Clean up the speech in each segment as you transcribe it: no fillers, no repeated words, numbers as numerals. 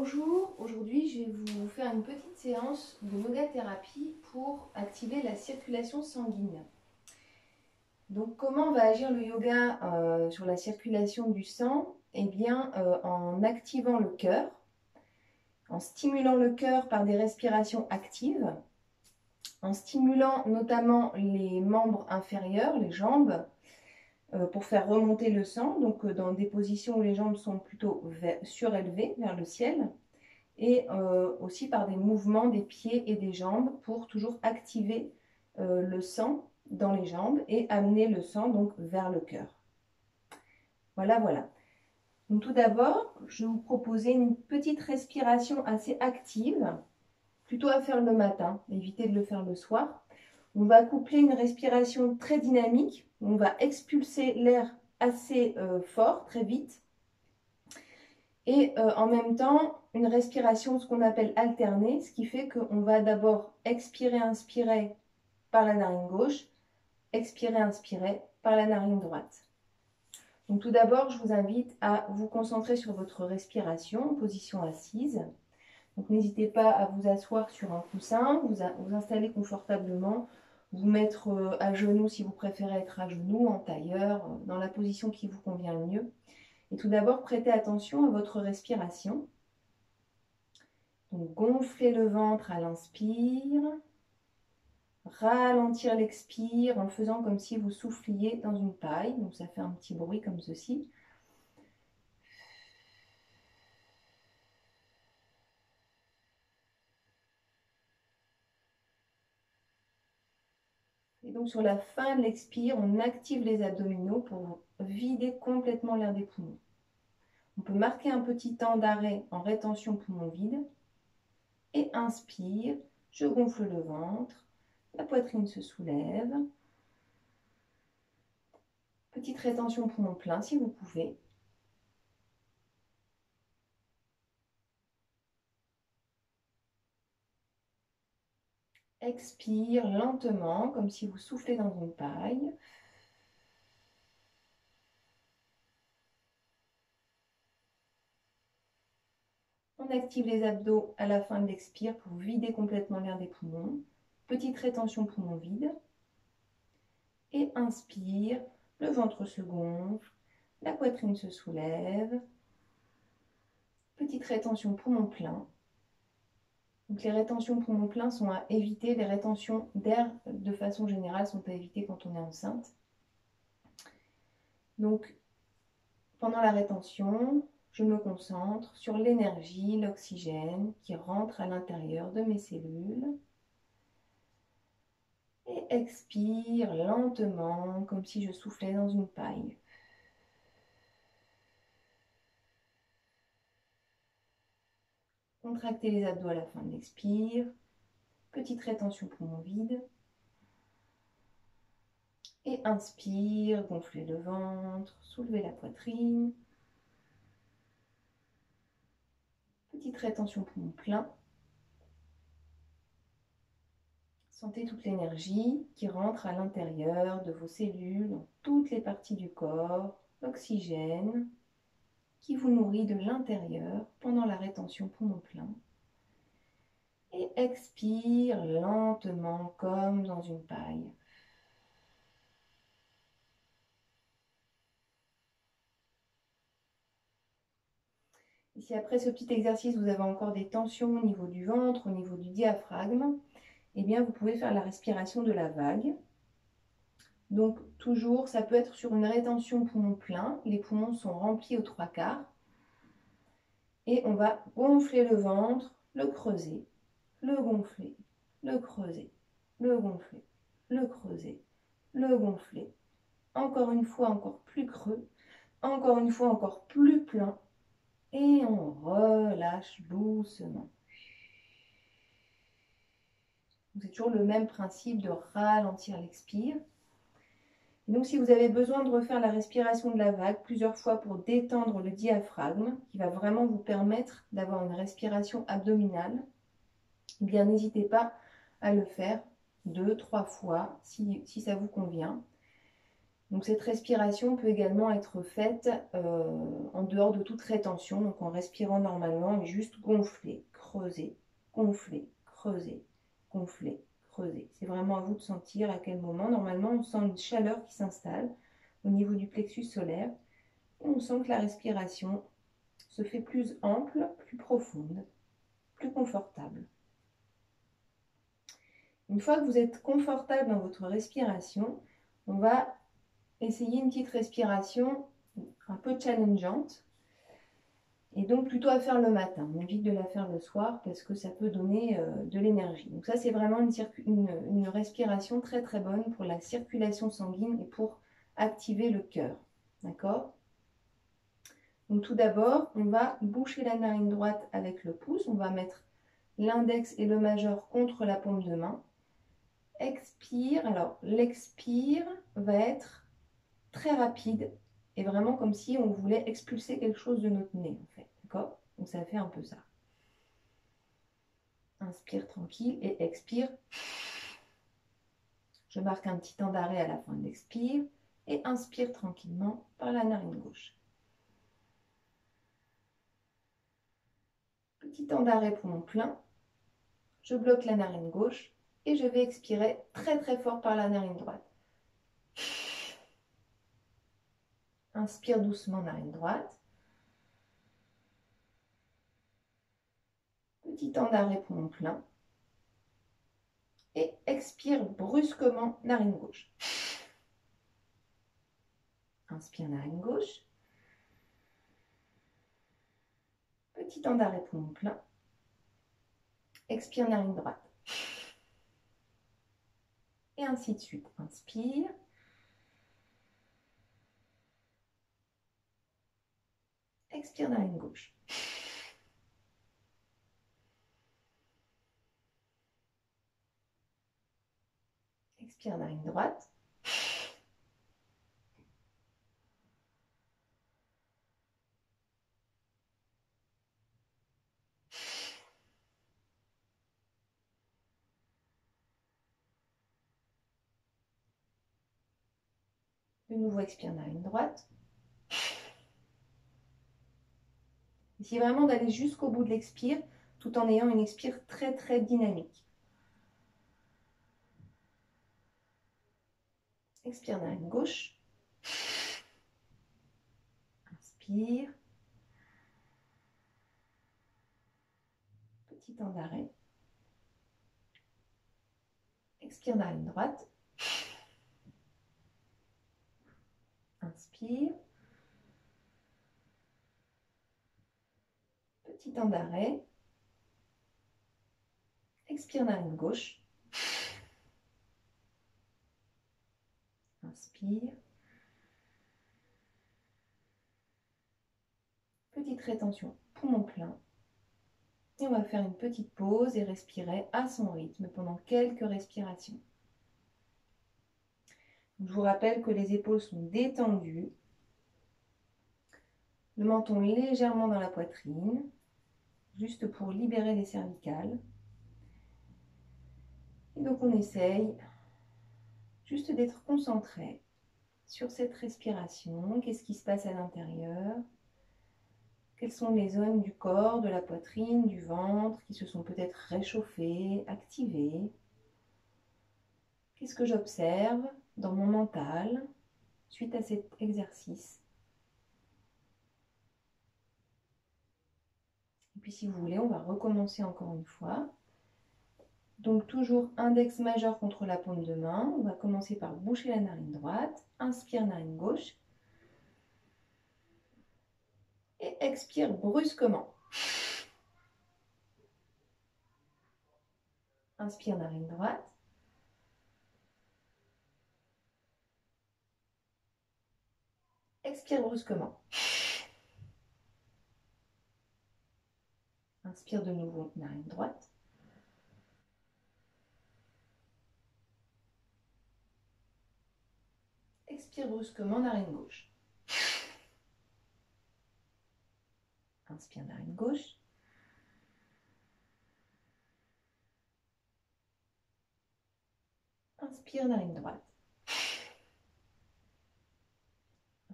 Bonjour, aujourd'hui je vais vous faire une petite séance de yoga thérapie pour activer la circulation sanguine. Donc comment va agir le yoga sur la circulation du sang? Eh bien en activant le cœur, en stimulant le cœur par des respirations actives, en stimulant notamment les membres inférieurs, les jambes, pour faire remonter le sang, donc dans des positions où les jambes sont plutôt surélevées vers le ciel, et aussi par des mouvements des pieds et des jambes pour toujours activer le sang dans les jambes et amener le sang donc vers le cœur. Voilà, voilà. Donc tout d'abord, je vais vous proposer une petite respiration assez active, plutôt à faire le matin, évitez de le faire le soir. On va coupler une respiration très dynamique, on va expulser l'air assez fort, très vite, et en même temps une respiration, ce qu'on appelle alternée, ce qui fait qu'on va d'abord expirer, inspirer par la narine gauche, expirer, inspirer par la narine droite. Donc tout d'abord, je vous invite à vous concentrer sur votre respiration, position assise. Donc n'hésitez pas à vous asseoir sur un coussin, vous installer confortablement, vous mettre à genoux si vous préférez être à genoux, en tailleur, dans la position qui vous convient le mieux. Et tout d'abord, prêtez attention à votre respiration. Donc gonflez le ventre à l'inspire, ralentir l'expire en faisant comme si vous souffliez dans une paille. Donc ça fait un petit bruit comme ceci. Et donc sur la fin de l'expire, on active les abdominaux pour vider complètement l'air des poumons. On peut marquer un petit temps d'arrêt en rétention poumon vide. Et inspire, je gonfle le ventre, la poitrine se soulève. Petite rétention poumon plein si vous pouvez. Expire lentement, comme si vous soufflez dans une paille. On active les abdos à la fin de l'expire pour vider complètement l'air des poumons. Petite rétention poumon vide. Et inspire, le ventre se gonfle, la poitrine se soulève. Petite rétention poumon plein. Donc les rétentions poumon plein sont à éviter. Les rétentions d'air de façon générale sont à éviter quand on est enceinte. Donc pendant la rétention, je me concentre sur l'énergie, l'oxygène qui rentre à l'intérieur de mes cellules. Et expire lentement, comme si je soufflais dans une paille. Contractez les abdos à la fin de l'expire. Petite rétention poumon vide. Et inspire, gonflez le ventre, soulevez la poitrine. Petite rétention poumon plein. Sentez toute l'énergie qui rentre à l'intérieur de vos cellules, dans toutes les parties du corps, l'oxygène qui vous nourrit de l'intérieur pendant la rétention poumon plein. Et expire lentement comme dans une paille. Et si après ce petit exercice, vous avez encore des tensions au niveau du ventre, au niveau du diaphragme, eh bien vous pouvez faire la respiration de la vague. Donc toujours, ça peut être sur une rétention poumon plein, les poumons sont remplis aux 3/4. Et on va gonfler le ventre, le creuser, le gonfler, le creuser, le gonfler, le creuser, le gonfler. Encore une fois, encore plus creux. Encore une fois, encore plus plein. Et on relâche doucement. C'est toujours le même principe de ralentir l'expire. Donc si vous avez besoin de refaire la respiration de la vague plusieurs fois pour détendre le diaphragme, qui va vraiment vous permettre d'avoir une respiration abdominale, eh bien n'hésitez pas à le faire 2-3 fois si ça vous convient. Donc cette respiration peut également être faite en dehors de toute rétention, donc en respirant normalement et juste gonfler, creuser, gonfler, creuser, gonfler, creuser. C'est vraiment à vous de sentir à quel moment. Normalement, on sent une chaleur qui s'installe au niveau du plexus solaire et on sent que la respiration se fait plus ample, plus profonde, plus confortable. Une fois que vous êtes confortable dans votre respiration, on va essayer une petite respiration un peu challengeante. Et donc plutôt à faire le matin. On évite de la faire le soir parce que ça peut donner de l'énergie. Donc ça, c'est vraiment une respiration très très bonne pour la circulation sanguine et pour activer le cœur. D'accord? Donc tout d'abord, on va boucher la narine droite avec le pouce. On va mettre l'index et le majeur contre la paume de main. Expire. Alors l'expire va être très rapide et vraiment comme si on voulait expulser quelque chose de notre nez en fait. D'accord? Donc ça fait un peu ça. Inspire tranquille et expire. Je marque un petit temps d'arrêt à la fin de l'expire et inspire tranquillement par la narine gauche. Petit temps d'arrêt poumon plein. Je bloque la narine gauche et je vais expirer très très fort par la narine droite. Inspire doucement narine droite. Petit temps d'arrêt poumon plein. Et expire brusquement narine gauche. Inspire narine gauche. Petit temps d'arrêt poumon plein. Expire narine droite. Et ainsi de suite. Inspire. Expire narine gauche. Expire narine droite. De nouveau, expire narine droite. Essayez vraiment d'aller jusqu'au bout de l'expire tout en ayant une expire très très dynamique. Expire narine gauche. Inspire. Petit temps d'arrêt. Expire narine droite. Inspire. Petit temps d'arrêt. Expire narine gauche. Inspire. Petite rétention, poumon plein. Et on va faire une petite pause et respirer à son rythme pendant quelques respirations. Je vous rappelle que les épaules sont détendues. Le menton légèrement dans la poitrine, juste pour libérer les cervicales. Et donc on essaye juste d'être concentré sur cette respiration. Qu'est-ce qui se passe à l'intérieur? Quelles sont les zones du corps, de la poitrine, du ventre qui se sont peut-être réchauffées, activées? Qu'est-ce que j'observe dans mon mental suite à cet exercice? Et puis si vous voulez, on va recommencer encore une fois. Donc toujours index majeur contre la paume de main. On va commencer par boucher la narine droite. Inspire narine gauche. Et expire brusquement. Inspire narine droite. Expire brusquement. Inspire de nouveau narine droite. Expire brusquement narine gauche. Inspire narine gauche. Inspire narine droite.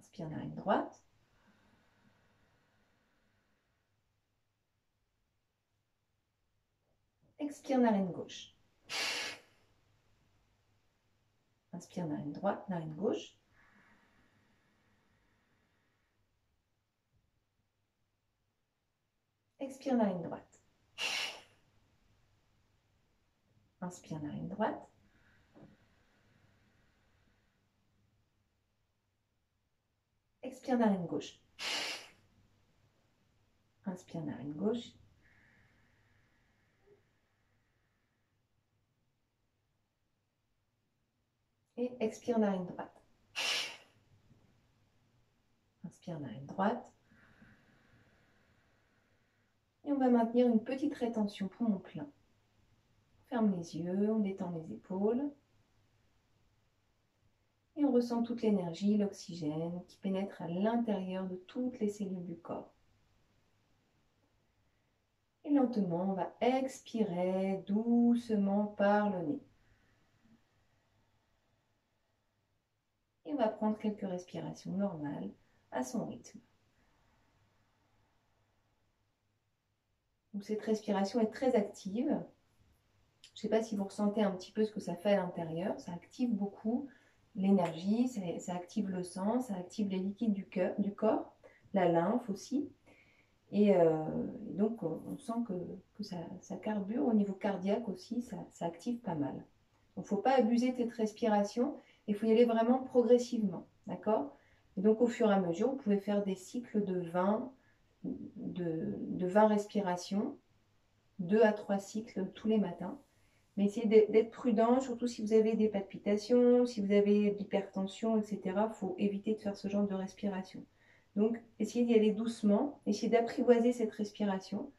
Inspire, narine droite. Expire, narine gauche. Inspire, narine droite, narine gauche. Expire, narine droite. Inspire, narine droite. Expire, narine gauche. Inspire, narine gauche. Et expire, narine droite. Inspire, narine droite. Et on va maintenir une petite rétention poumon plein. On ferme les yeux, on détend les épaules. Et on ressent toute l'énergie, l'oxygène qui pénètre à l'intérieur de toutes les cellules du corps. Et lentement, on va expirer doucement par le nez. Et on va prendre quelques respirations normales à son rythme. Donc cette respiration est très active. Je ne sais pas si vous ressentez un petit peu ce que ça fait à l'intérieur. Ça active beaucoup l'énergie, ça active le sang, ça active les liquides du corps, la lymphe aussi. Et donc on sent que ça carbure au niveau cardiaque aussi, ça active pas mal. Donc il ne faut pas abuser de cette respiration, il faut y aller vraiment progressivement, d'accord? Et donc au fur et à mesure, vous pouvez faire des cycles de 20 respirations, 2 à 3 cycles tous les matins. Mais essayez d'être prudent, surtout si vous avez des palpitations, si vous avez de l'hypertension, etc. Il faut éviter de faire ce genre de respiration. Donc, essayez d'y aller doucement, essayez d'apprivoiser cette respiration.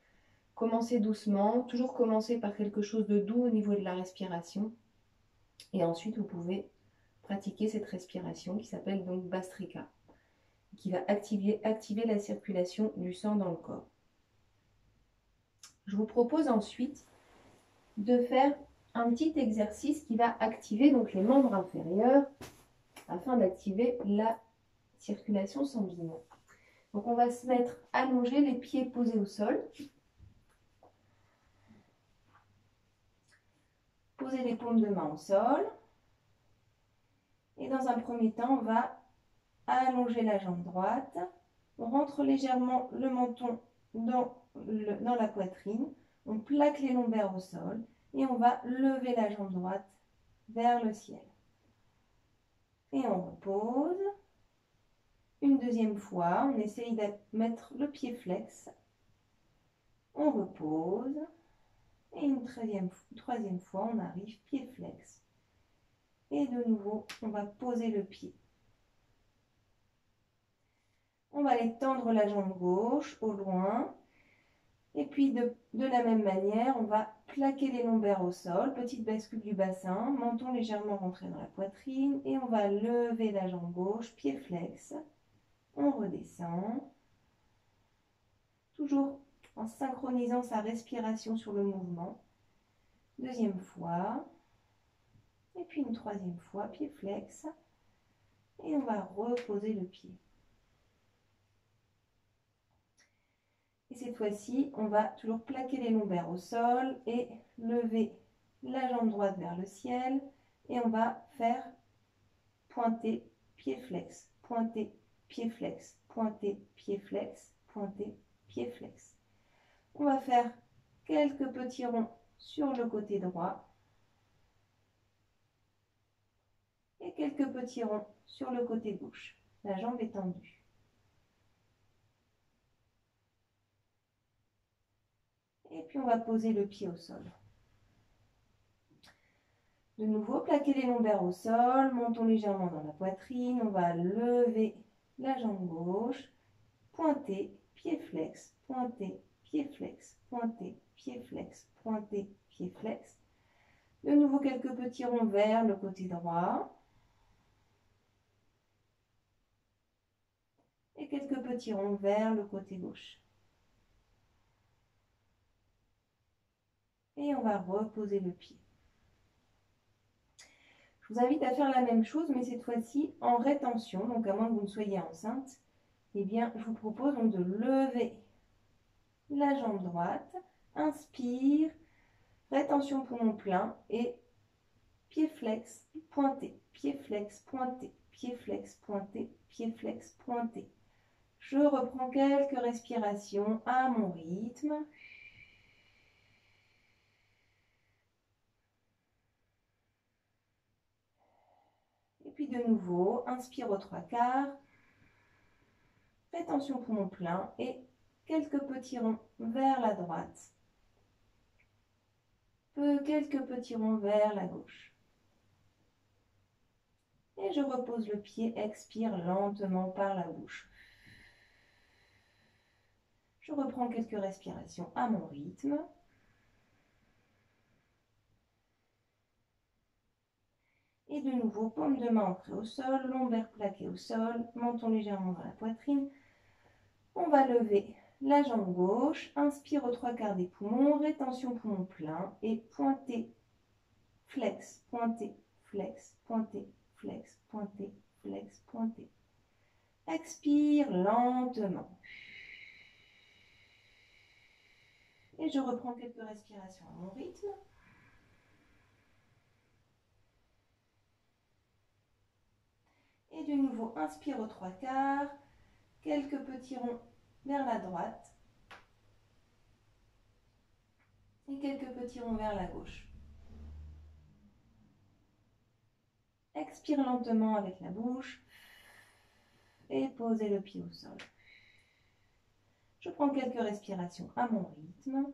Commencez doucement, toujours commencer par quelque chose de doux au niveau de la respiration. Et ensuite, vous pouvez pratiquer cette respiration qui s'appelle donc Bhastrika, qui va activer la circulation du sang dans le corps. Je vous propose ensuite de faire un petit exercice qui va activer donc les membres inférieurs afin d'activer la circulation sanguine. Donc on va se mettre allongé, les pieds posés au sol. Poser les paumes de main au sol. Et dans un premier temps, on va allonger la jambe droite. On rentre légèrement le menton dans la poitrine. On plaque les lombaires au sol. Et on va lever la jambe droite vers le ciel. Et on repose. Une deuxième fois, on essaye de mettre le pied flex. On repose. Et une troisième fois, on arrive pied flex. Et de nouveau, on va poser le pied. On va aller tendre la jambe gauche au loin. Et puis de la même manière, on va plaquer les lombaires au sol. Petite bascule du bassin, menton légèrement rentré dans la poitrine. Et on va lever la jambe gauche, pied flex. On redescend. Toujours en synchronisant sa respiration sur le mouvement. Deuxième fois. Et puis une troisième fois, pied flex. Et on va reposer le pied. Et cette fois-ci, on va toujours plaquer les lombaires au sol et lever la jambe droite vers le ciel. Et on va faire pointer, pied flex, pointer, pied flex, pointer, pied flex, pointer, pied flex. On va faire quelques petits ronds sur le côté droit et quelques petits ronds sur le côté gauche. La jambe est tendue. Et puis on va poser le pied au sol. De nouveau, plaquer les lombaires au sol, montons légèrement dans la poitrine. On va lever la jambe gauche, pointer, pied flex, pointer, pied flex, pointer, pied flex, pointer, pied flex. De nouveau, quelques petits ronds vers le côté droit. Et quelques petits ronds vers le côté gauche. Et on va reposer le pied. Je Je vous invite à faire la même chose, mais cette fois-ci en rétention. Donc, à moins que vous ne soyez enceinte, eh bien, je vous propose donc de lever la jambe droite. Inspire, rétention poumon plein et pied flex, pointé, pied flex, pointé, pied flex, pointé, pied flex, pointé. Je reprends quelques respirations à mon rythme. Et puis de nouveau, inspire aux 3/4. Rétention poumon plein et quelques petits ronds vers la droite. Quelques petits ronds vers la gauche. Et je repose le pied, expire lentement par la bouche. Je reprends quelques respirations à mon rythme. Et de nouveau, paume de main ancrée au sol, lombaire plaquée au sol, menton légèrement dans la poitrine. On va lever la jambe gauche, inspire aux 3/4 des poumons, rétention poumon plein et pointer, flex, pointer, flex, pointer, flex, pointer, flex, pointer. Expire lentement. Et je reprends quelques respirations à mon rythme. Et de nouveau, inspire aux 3/4, quelques petits ronds vers la droite et quelques petits ronds vers la gauche. Expire lentement avec la bouche et posez le pied au sol. Je prends quelques respirations à mon rythme.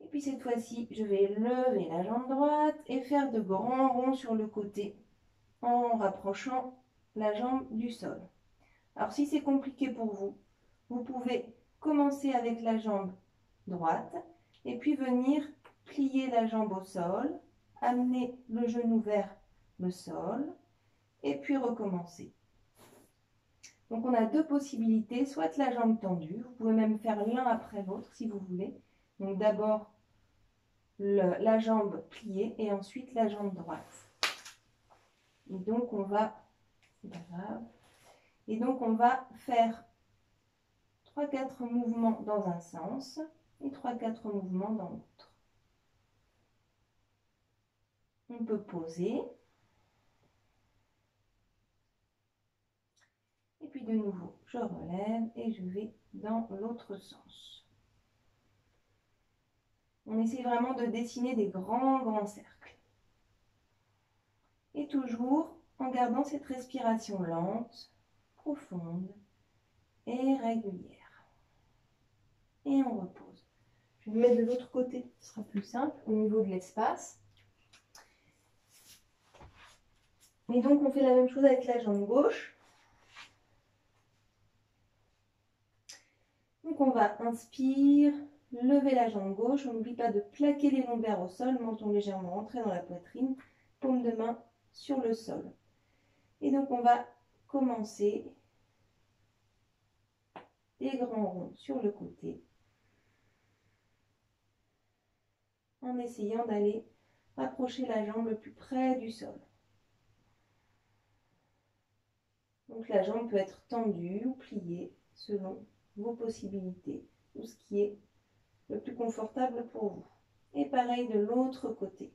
Et puis cette fois-ci, je vais lever la jambe droite et faire de grands ronds sur le côté en rapprochant la jambe du sol. Alors si c'est compliqué pour vous, vous pouvez commencer avec la jambe droite et puis venir plier la jambe au sol, amener le genou vers le sol et puis recommencer. Donc on a deux possibilités, soit la jambe tendue, vous pouvez même faire l'un après l'autre si vous voulez. Donc d'abord la jambe pliée et ensuite la jambe droite. Et donc on va, c'est pas grave, et donc on va faire 3-4 mouvements dans un sens et 3-4 mouvements dans l'autre. On peut poser. Et puis de nouveau, je relève et je vais dans l'autre sens. On essaie vraiment de dessiner des grands cercles. Et toujours en gardant cette respiration lente, profonde et régulière. Et on repose. Je vais me mettre de l'autre côté, ce sera plus simple au niveau de l'espace. Et donc on fait la même chose avec la jambe gauche. Donc on va inspire, lever la jambe gauche. On n'oublie pas de plaquer les lombaires au sol, menton légèrement rentré dans la poitrine, paume de main sur le sol. Et donc on va commencer des grands ronds sur le côté en essayant d'aller rapprocher la jambe le plus près du sol. Donc la jambe peut être tendue ou pliée selon vos possibilités ou ce qui est le plus confortable pour vous. Et pareil de l'autre côté.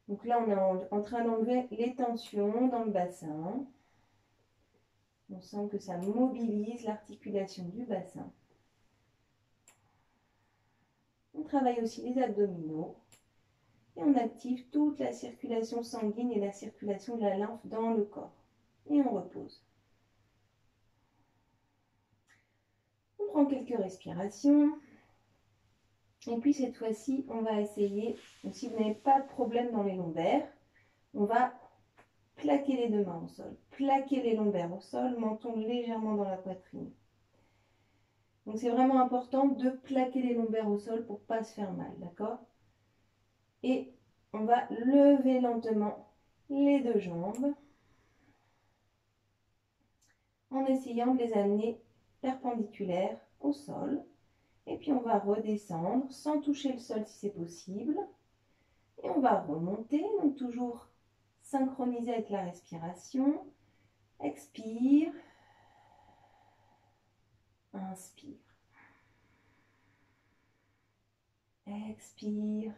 Donc là, on est en train d'enlever les tensions dans le bassin. On sent que ça mobilise l'articulation du bassin. On travaille aussi les abdominaux. Et on active toute la circulation sanguine et la circulation de la lymphe dans le corps. Et on repose. On prend quelques respirations. Et puis cette fois-ci, on va essayer, si vous n'avez pas de problème dans les lombaires, on va plaquer les deux mains au sol, plaquer les lombaires au sol, menton légèrement dans la poitrine. Donc c'est vraiment important de plaquer les lombaires au sol pour ne pas se faire mal, d'accord? Et on va lever lentement les deux jambes en essayant de les amener perpendiculaire au sol. Et puis on va redescendre sans toucher le sol si c'est possible. Et on va remonter, donc toujours synchronisé avec la respiration. Expire. Inspire. Expire.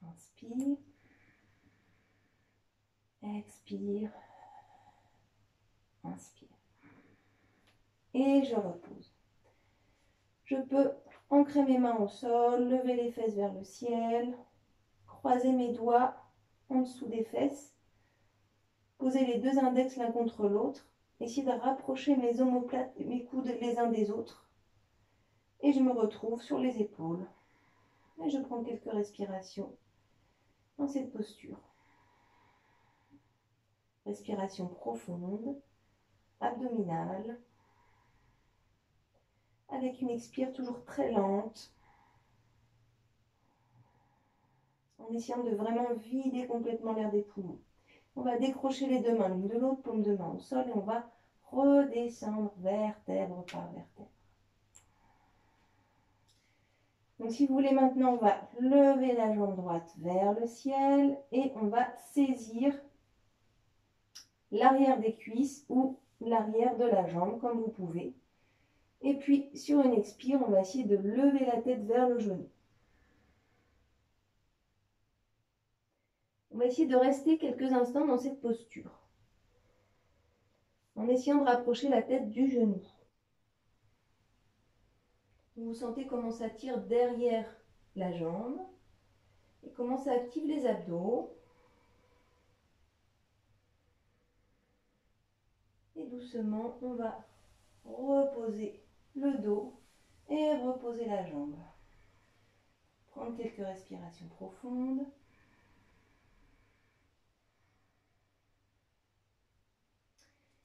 Inspire. Expire. Inspire. Et je repose. Je peux ancrer mes mains au sol, lever les fesses vers le ciel, croiser mes doigts en dessous des fesses, poser les deux index l'un contre l'autre, essayer de rapprocher mes omoplates et mes coudes les uns des autres. Et je me retrouve sur les épaules. Et je prends quelques respirations dans cette posture. Respiration profonde, abdominale, avec une expire toujours très lente, en essayant de vraiment vider complètement l'air des poumons. On va décrocher les deux mains l'une de l'autre, paume de main au sol, et on va redescendre vertèbre par vertèbre. Donc si vous voulez maintenant, on va lever la jambe droite vers le ciel et on va saisir l'arrière des cuisses ou l'arrière de la jambe comme vous pouvez. Et puis sur une expire, on va essayer de lever la tête vers le genou. On va essayer de rester quelques instants dans cette posture, en essayant de rapprocher la tête du genou. Vous sentez comment ça tire derrière la jambe et comment ça active les abdos. Et doucement, on va reposer le dos et reposer la jambe. Prendre quelques respirations profondes.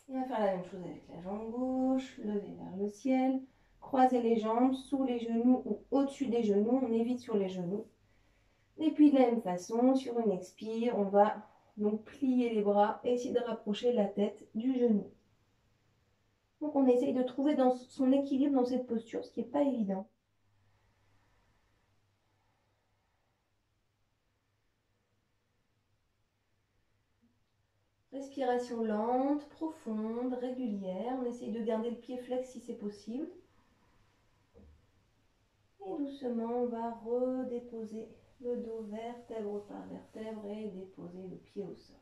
Et on va faire la même chose avec la jambe gauche, lever vers le ciel, croiser les jambes sous les genoux ou au-dessus des genoux, on évite sur les genoux. Et puis de la même façon, sur une expire, on va donc plier les bras et essayer de rapprocher la tête du genou. Donc on essaye de trouver son équilibre dans cette posture, ce qui n'est pas évident. Respiration lente, profonde, régulière. On essaye de garder le pied flex si c'est possible. Et doucement, on va redéposer le dos vertèbre par vertèbre et déposer le pied au sol.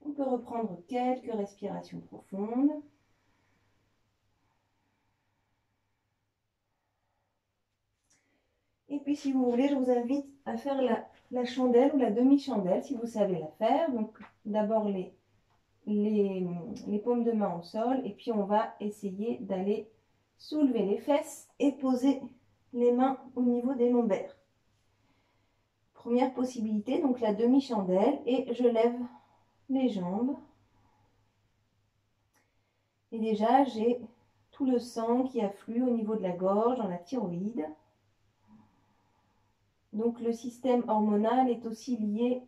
On peut reprendre quelques respirations profondes. Et puis si vous voulez, je vous invite à faire la chandelle ou la demi-chandelle si vous savez la faire. Donc d'abord les paumes de main au sol et puis on va essayer d'aller soulever les fesses et poser les mains au niveau des lombaires. Première possibilité, donc la demi-chandelle, et je lève les jambes. Et déjà, j'ai tout le sang qui afflue au niveau de la gorge, dans la thyroïde. Donc le système hormonal est aussi lié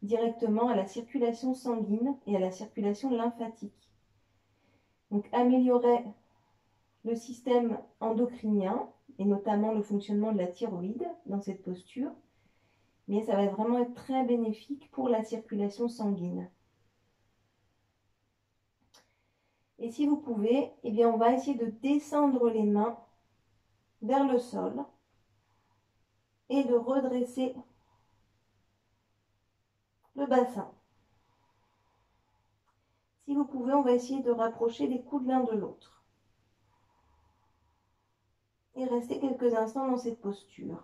directement à la circulation sanguine et à la circulation lymphatique. Donc améliorer le système endocrinien et notamment le fonctionnement de la thyroïde dans cette posture, mais ça va vraiment être très bénéfique pour la circulation sanguine. Et si vous pouvez, eh bien on va essayer de descendre les mains vers le sol et de redresser le bassin. Si vous pouvez, on va essayer de rapprocher les coudes l'un de l'autre. Et rester quelques instants dans cette posture.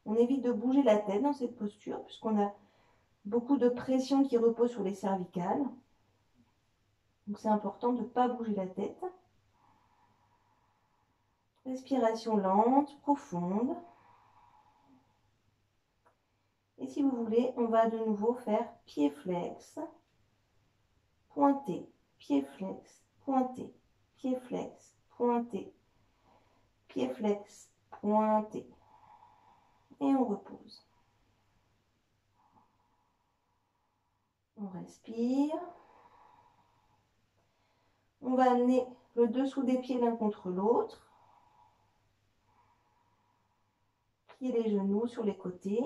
On évite de bouger la tête dans cette posture puisqu'on a beaucoup de pression qui repose sur les cervicales. Donc c'est important de ne pas bouger la tête. Respiration lente, profonde. Et si vous voulez, on va de nouveau faire pied flex, pointé, pied flex, pointé, pied flex, pointé, pied flex, pointé. Et on repose. On respire. On va amener le dessous des pieds l'un contre l'autre. Plier les genoux sur les côtés.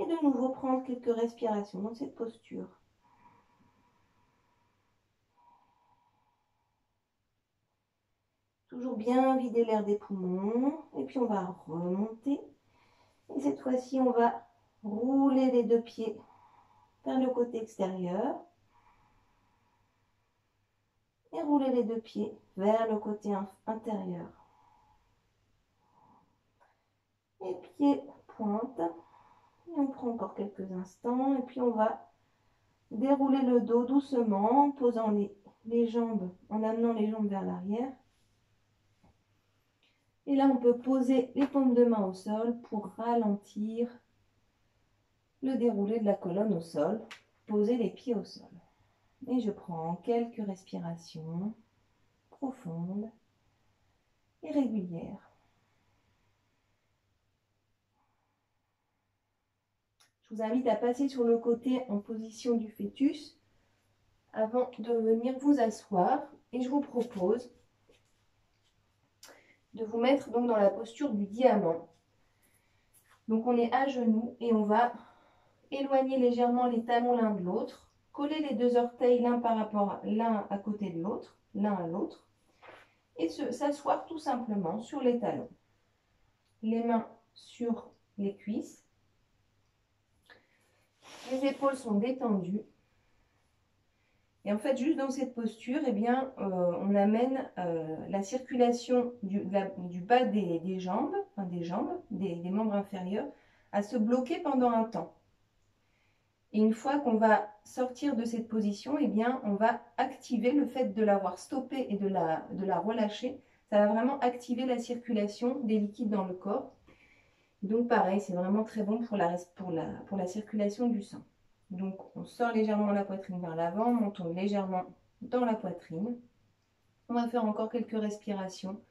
Et de nouveau prendre quelques respirations dans cette posture. Toujours bien vider l'air des poumons. Et puis on va remonter. Et cette fois-ci, on va rouler les deux pieds vers le côté extérieur. Et rouler les deux pieds vers le côté intérieur. Et pieds pointe. Et on prend encore quelques instants. Et puis on va dérouler le dos doucement en posant les jambes, en amenant les jambes vers l'arrière. Et là, on peut poser les paumes de main au sol pour ralentir le déroulé de la colonne au sol. Poser les pieds au sol. Et je prends quelques respirations profondes et régulières. Je vous invite à passer sur le côté en position du fœtus avant de venir vous asseoir. Et je vous propose de vous mettre donc dans la posture du diamant. Donc on est à genoux et on va éloigner légèrement les talons l'un de l'autre, coller les deux orteils l'un à côté de l'autre, l'un à l'autre, et s'asseoir tout simplement sur les talons. Les mains sur les cuisses. Les épaules sont détendues. Et en fait, juste dans cette posture, eh bien, on amène la circulation du bas des jambes, enfin des membres inférieurs, à se bloquer pendant un temps. Et une fois qu'on va sortir de cette position, eh bien, on va activer le fait de l'avoir stoppée et de la relâcher. Ça va vraiment activer la circulation des liquides dans le corps. Donc pareil, c'est vraiment très bon pour la circulation du sang. Donc on sort légèrement la poitrine vers l'avant, montons légèrement dans la poitrine. On va faire encore quelques respirations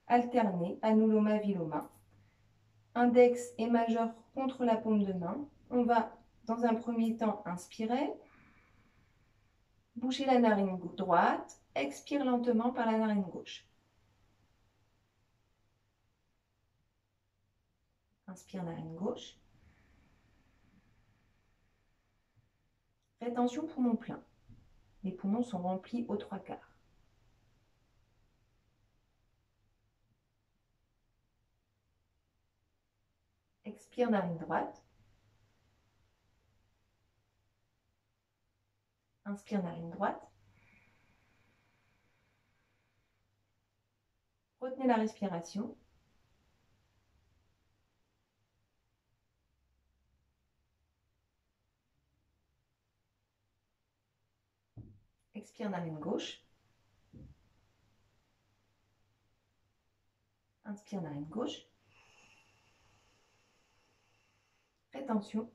alternées, Anuloma Viloma. Index et majeur contre la paume de main. On va dans un premier temps inspirer, boucher la narine droite, expire lentement par la narine gauche. Inspire narine gauche. Rétention poumon plein. Les poumons sont remplis aux 3/4. Expire narine droite. Inspire narine droite. Retenez la respiration. Expire narine gauche. Inspire narine gauche. Rétention.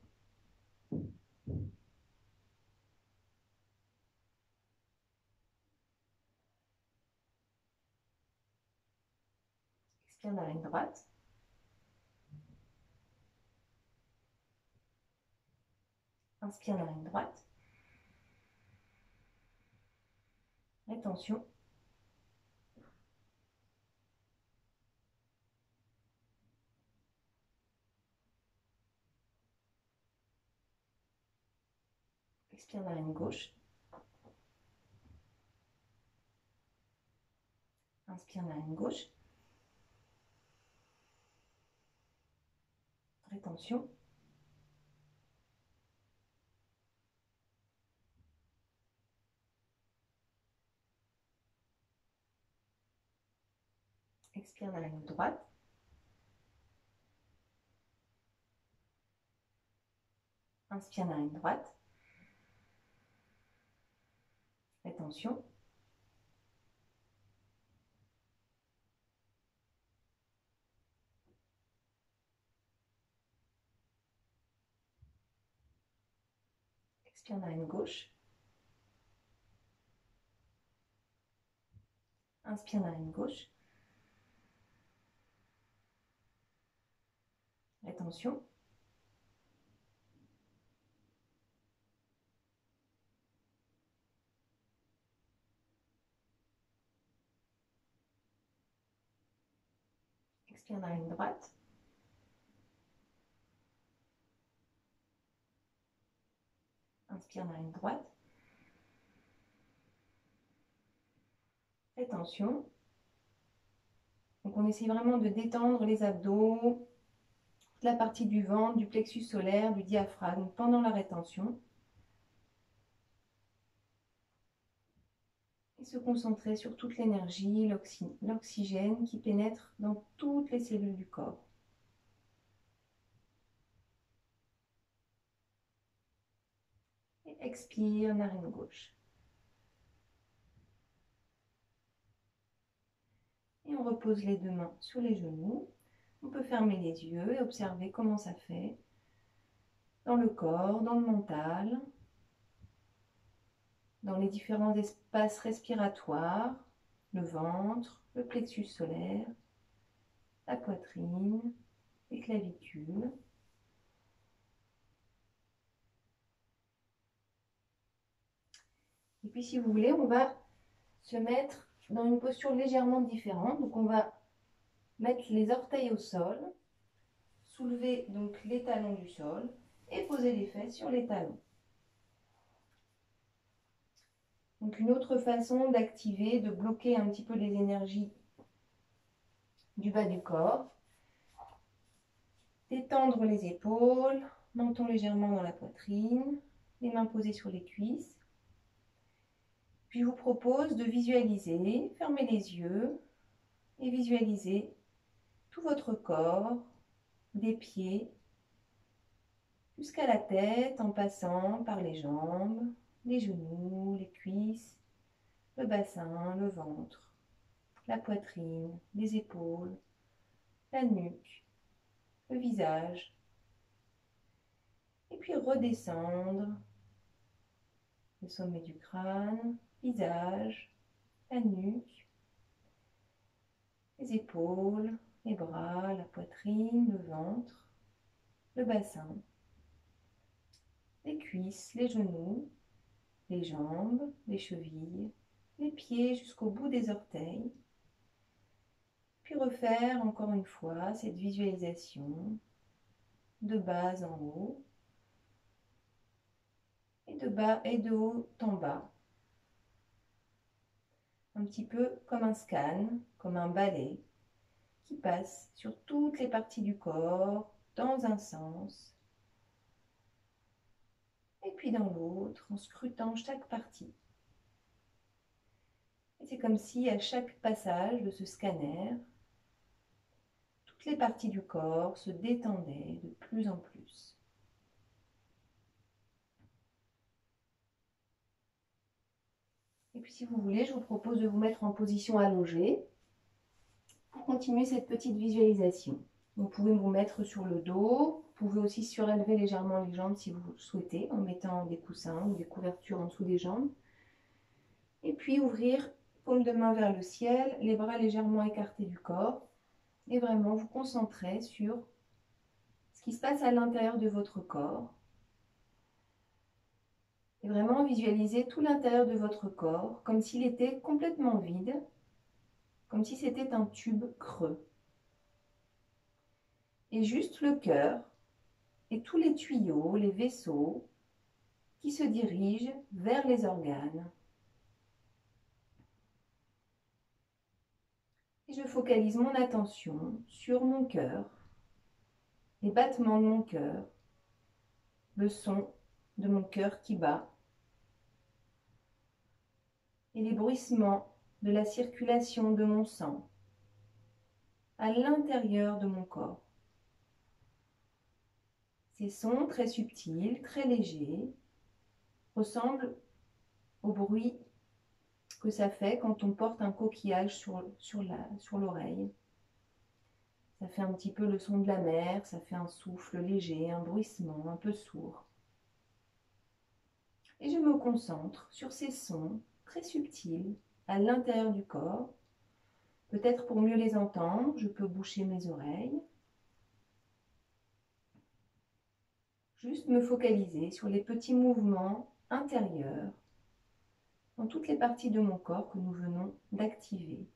Expire narine droite. Inspire narine droite. Rétention. Expire narine gauche. Inspire narine gauche. Rétention. Expire narine droite. Inspire narine droite. Rétention. Expire narine gauche. Inspire narine gauche. Rétention. Expire, narine droite. Inspire, narine droite. Rétention. Donc on essaie vraiment de détendre les abdos, toute la partie du ventre, du plexus solaire, du diaphragme pendant la rétention. Et se concentrer sur toute l'énergie, l'oxygène qui pénètre dans toutes les cellules du corps. Et expire, narine gauche. Et on repose les deux mains sur les genoux. On peut fermer les yeux et observer comment ça fait dans le corps, dans le mental, dans les différents espaces respiratoires, le ventre, le plexus solaire, la poitrine, les clavicules. Et puis si vous voulez, on va se mettre dans une posture légèrement différente. Donc on va mettre les orteils au sol, soulever donc les talons du sol et poser les fesses sur les talons. Donc une autre façon d'activer, de bloquer un petit peu les énergies du bas du corps. Détendre les épaules, menton légèrement dans la poitrine, les mains posées sur les cuisses. Puis je vous propose de visualiser, fermer les yeux et visualiser tout votre corps, des pieds jusqu'à la tête en passant par les jambes, les genoux, les cuisses, le bassin, le ventre, la poitrine, les épaules, la nuque, le visage. Et puis redescendre le sommet du crâne, visage, la nuque, les épaules, les bras, la poitrine, le ventre, le bassin, les cuisses, les genoux, les jambes, les chevilles, les pieds jusqu'au bout des orteils. Puis refaire encore une fois cette visualisation de bas en haut et de bas et de haut en bas. Un petit peu comme un scan, comme un balai qui passe sur toutes les parties du corps dans un sens et puis dans l'autre en scrutant chaque partie. Et c'est comme si à chaque passage de ce scanner, toutes les parties du corps se détendaient de plus en plus. Et puis si vous voulez, je vous propose de vous mettre en position allongée pour continuer cette petite visualisation. Vous pouvez vous mettre sur le dos, vous pouvez aussi surélever légèrement les jambes si vous le souhaitez, en mettant des coussins ou des couvertures en dessous des jambes. Et puis ouvrir paume de main vers le ciel, les bras légèrement écartés du corps, et vraiment vous concentrer sur ce qui se passe à l'intérieur de votre corps. Et vraiment visualiser tout l'intérieur de votre corps comme s'il était complètement vide, comme si c'était un tube creux. Et juste le cœur et tous les tuyaux, les vaisseaux qui se dirigent vers les organes. Et je focalise mon attention sur mon cœur, les battements de mon cœur, le son de mon cœur qui bat et les bruissements de la circulation de mon sang à l'intérieur de mon corps. Ces sons très subtils, très légers, ressemblent au bruit que ça fait quand on porte un coquillage sur l'oreille. Ça fait un petit peu le son de la mer, ça fait un souffle léger, un bruissement un peu sourd. Et je me concentre sur ces sons très subtils à l'intérieur du corps. Peut-être pour mieux les entendre, je peux boucher mes oreilles. Juste me focaliser sur les petits mouvements intérieurs dans toutes les parties de mon corps que nous venons d'activer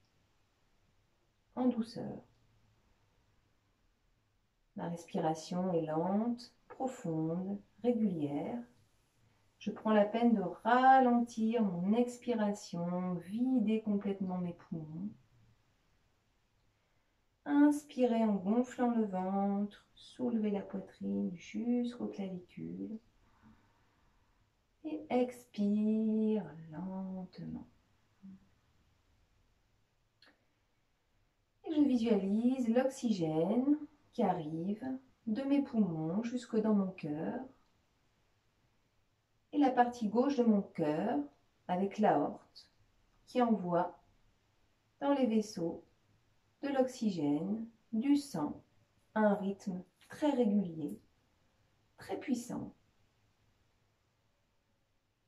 en douceur. La respiration est lente, profonde, régulière. Je prends la peine de ralentir mon expiration, vider complètement mes poumons. Inspirez en gonflant le ventre, soulevez la poitrine jusqu'aux clavicules. Et expire lentement. Et je visualise l'oxygène qui arrive de mes poumons jusque dans mon cœur. Et la partie gauche de mon cœur avec l'aorte qui envoie dans les vaisseaux de l'oxygène, du sang, à un rythme très régulier, très puissant.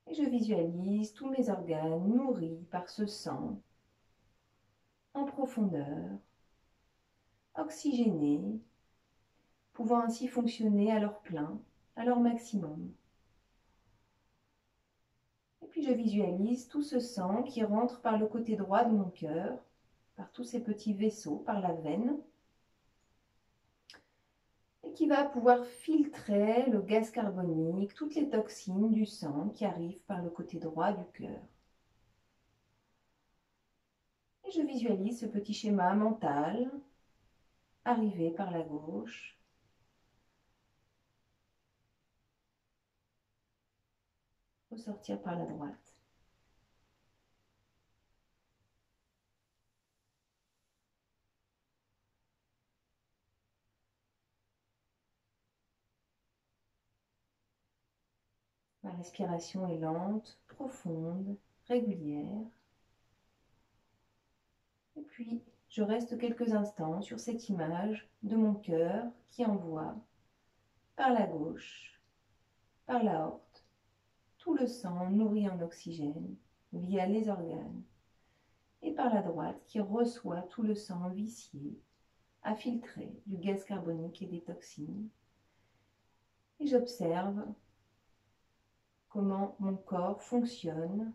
Et je visualise tous mes organes nourris par ce sang en profondeur, oxygénés, pouvant ainsi fonctionner à leur plein, à leur maximum. Et puis je visualise tout ce sang qui rentre par le côté droit de mon cœur, par tous ces petits vaisseaux, par la veine, et qui va pouvoir filtrer le gaz carbonique, toutes les toxines du sang qui arrivent par le côté droit du cœur. Et je visualise ce petit schéma mental arriver par la gauche, ressortir par la droite. Ma respiration est lente, profonde, régulière. Et puis, je reste quelques instants sur cette image de mon cœur qui envoie par la gauche, par l'aorte, tout le sang nourri en oxygène via les organes, et par la droite qui reçoit tout le sang vicié à filtrer du gaz carbonique et des toxines. Et j'observe comment mon corps fonctionne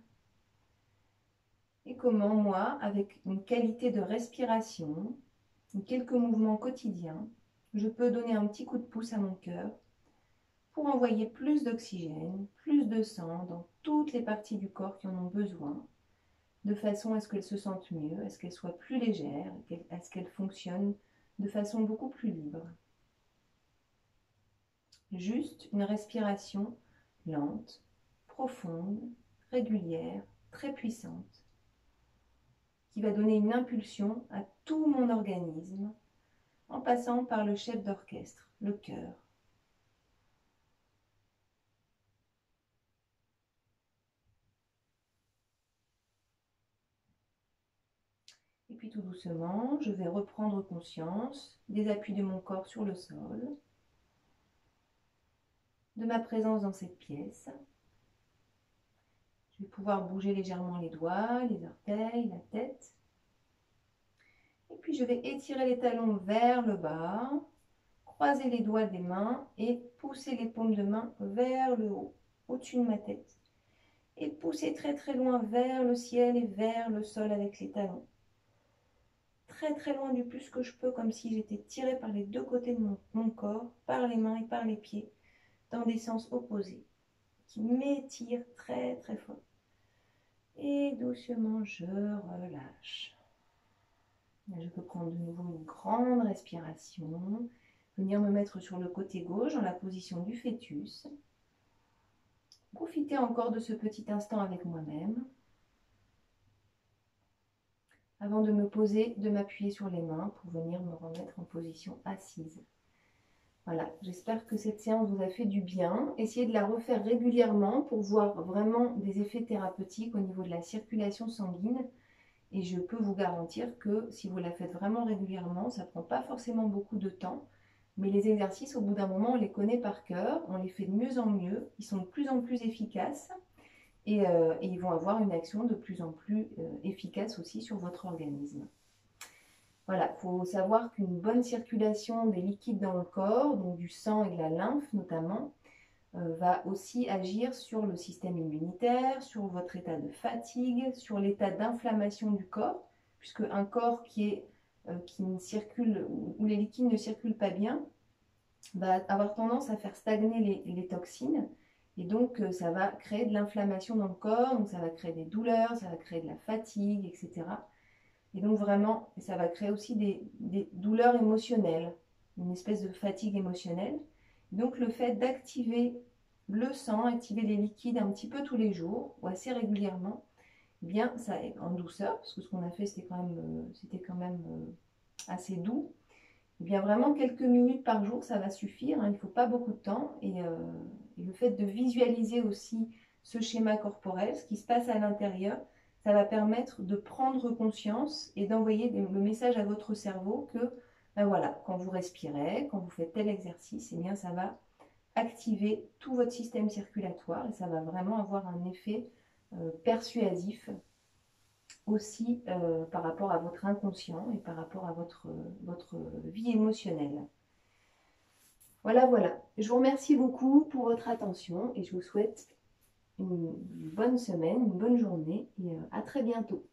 et comment moi, avec une qualité de respiration, quelques mouvements quotidiens, je peux donner un petit coup de pouce à mon cœur pour envoyer plus d'oxygène, plus de sang dans toutes les parties du corps qui en ont besoin, de façon à ce qu'elles se sentent mieux, à ce qu'elles soient plus légères, à ce qu'elles fonctionnent de façon beaucoup plus libre. Juste une respiration lente, profonde, régulière, très puissante, qui va donner une impulsion à tout mon organisme, en passant par le chef d'orchestre, le cœur. Et puis tout doucement, je vais reprendre conscience des appuis de mon corps sur le sol, de ma présence dans cette pièce. Je vais pouvoir bouger légèrement les doigts, les orteils, la tête. Et puis je vais étirer les talons vers le bas, croiser les doigts des mains et pousser les paumes de main vers le haut, au-dessus de ma tête. Et pousser très très loin vers le ciel et vers le sol avec les talons. Très très loin du plus que je peux, comme si j'étais tirée par les deux côtés de mon corps, par les mains et par les pieds, dans des sens opposés, qui m'étire très très fort. Et doucement, je relâche. Je peux prendre de nouveau une grande respiration, venir me mettre sur le côté gauche dans la position du fœtus. Profiter encore de ce petit instant avec moi-même, avant de me poser, de m'appuyer sur les mains pour venir me remettre en position assise. Voilà, j'espère que cette séance vous a fait du bien. Essayez de la refaire régulièrement pour voir vraiment des effets thérapeutiques au niveau de la circulation sanguine. Et je peux vous garantir que si vous la faites vraiment régulièrement, ça ne prend pas forcément beaucoup de temps. Mais les exercices, au bout d'un moment, on les connaît par cœur, on les fait de mieux en mieux, ils sont de plus en plus efficaces et ils vont avoir une action de plus en plus efficace aussi sur votre organisme. Voilà, il faut savoir qu'une bonne circulation des liquides dans le corps, donc du sang et de la lymphe notamment, va aussi agir sur le système immunitaire, sur votre état de fatigue, sur l'état d'inflammation du corps, puisque un corps qui ne circule, où les liquides ne circulent pas bien, va avoir tendance à faire stagner les toxines. Et donc, ça va créer de l'inflammation dans le corps, donc ça va créer des douleurs, ça va créer de la fatigue, etc. Et donc, vraiment, ça va créer aussi des douleurs émotionnelles, une espèce de fatigue émotionnelle. Donc, le fait d'activer le sang, activer les liquides un petit peu tous les jours ou assez régulièrement, eh bien, ça en douceur, parce que ce qu'on a fait, c'était quand même assez doux. Eh bien, vraiment, quelques minutes par jour, ça va suffire, hein, il ne faut pas beaucoup de temps. Et le fait de visualiser aussi ce schéma corporel, ce qui se passe à l'intérieur, ça va permettre de prendre conscience et d'envoyer le message à votre cerveau que, ben voilà, quand vous respirez, quand vous faites tel exercice, eh bien, ça va activer tout votre système circulatoire et ça va vraiment avoir un effet persuasif aussi par rapport à votre inconscient et par rapport à votre vie émotionnelle. Voilà, voilà. Je vous remercie beaucoup pour votre attention et je vous souhaite une bonne semaine, une bonne journée et à très bientôt.